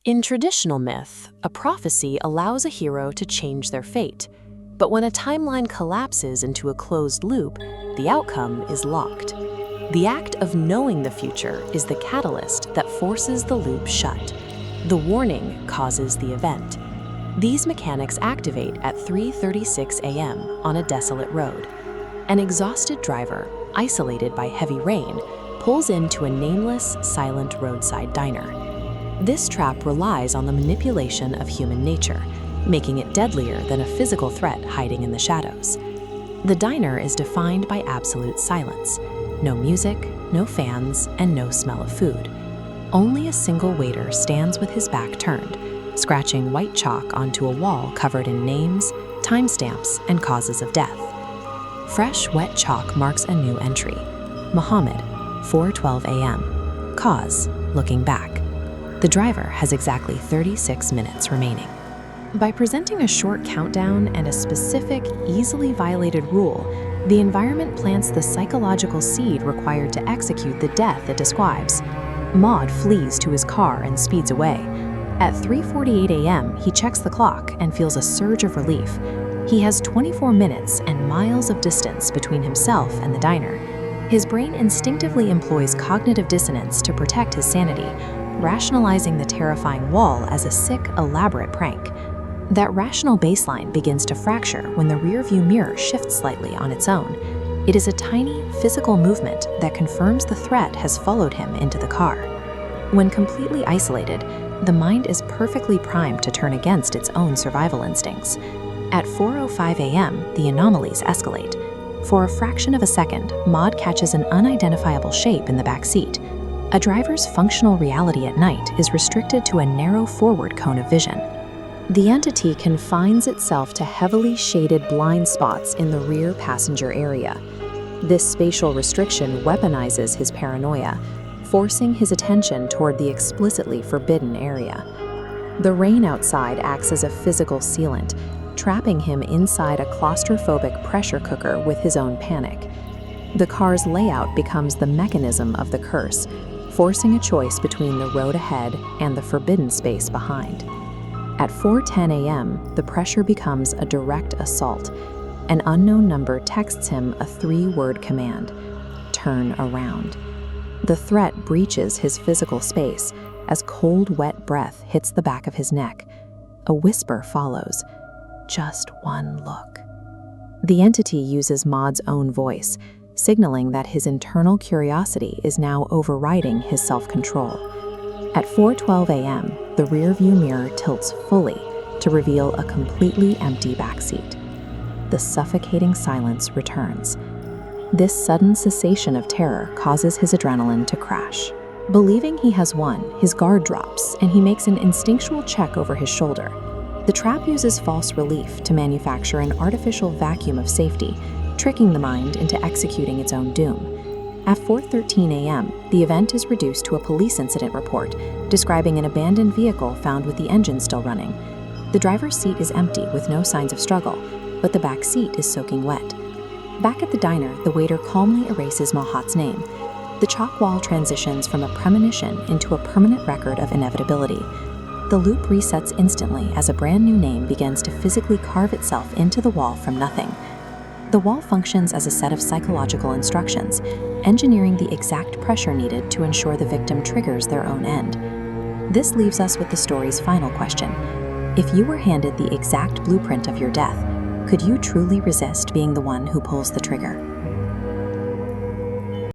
In traditional myth, a prophecy allows a hero to change their fate. But when a timeline collapses into a closed loop, the outcome is locked. The act of knowing the future is the catalyst that forces the loop shut. The warning causes the event. These mechanics activate at 3:36 a.m. on a desolate road. An exhausted driver, isolated by heavy rain, pulls into a nameless, silent roadside diner. This trap relies on the manipulation of human nature, making it deadlier than a physical threat hiding in the shadows. The diner is defined by absolute silence. No music, no fans, and no smell of food. Only a single waiter stands with his back turned, scratching white chalk onto a wall covered in names, timestamps, and causes of death. Fresh, wet chalk marks a new entry. Muhammad, 4:12 a.m. Cause, looking back. The driver has exactly 36 minutes remaining. By presenting a short countdown and a specific, easily violated rule, the environment plants the psychological seed required to execute the death it describes. Maud flees to his car and speeds away. At 3:48 a.m., he checks the clock and feels a surge of relief. He has 24 minutes and miles of distance between himself and the diner. His brain instinctively employs cognitive dissonance to protect his sanity, rationalizing the terrifying wall as a sick, elaborate prank. That rational baseline begins to fracture when the rearview mirror shifts slightly on its own. It is a tiny, physical movement that confirms the threat has followed him into the car. When completely isolated, the mind is perfectly primed to turn against its own survival instincts. At 4:05 a.m., the anomalies escalate. For a fraction of a second, Maud catches an unidentifiable shape in the back seat. A driver's functional reality at night is restricted to a narrow forward cone of vision. The entity confines itself to heavily shaded blind spots in the rear passenger area. This spatial restriction weaponizes his paranoia, forcing his attention toward the explicitly forbidden area. The rain outside acts as a physical sealant, trapping him inside a claustrophobic pressure cooker with his own panic. The car's layout becomes the mechanism of the curse, forcing a choice between the road ahead and the forbidden space behind. At 4:10 a.m., the pressure becomes a direct assault. An unknown number texts him a 3-word command: turn around. The threat breaches his physical space as cold, wet breath hits the back of his neck. A whisper follows: just one look. The entity uses Maud's own voice, signaling that his internal curiosity is now overriding his self-control. At 4:12 a.m., the rearview mirror tilts fully to reveal a completely empty backseat. The suffocating silence returns. This sudden cessation of terror causes his adrenaline to crash. Believing he has won, his guard drops, and he makes an instinctual check over his shoulder. The trap uses false relief to manufacture an artificial vacuum of safety, tricking the mind into executing its own doom. At 4:13 a.m., the event is reduced to a police incident report describing an abandoned vehicle found with the engine still running. The driver's seat is empty with no signs of struggle, but the back seat is soaking wet. Back at the diner, the waiter calmly erases Mohat's name. The chalk wall transitions from a premonition into a permanent record of inevitability. The loop resets instantly as a brand new name begins to physically carve itself into the wall from nothing. The wall functions as a set of psychological instructions, engineering the exact pressure needed to ensure the victim triggers their own end. This leaves us with the story's final question. If you were handed the exact blueprint of your death, could you truly resist being the one who pulls the trigger?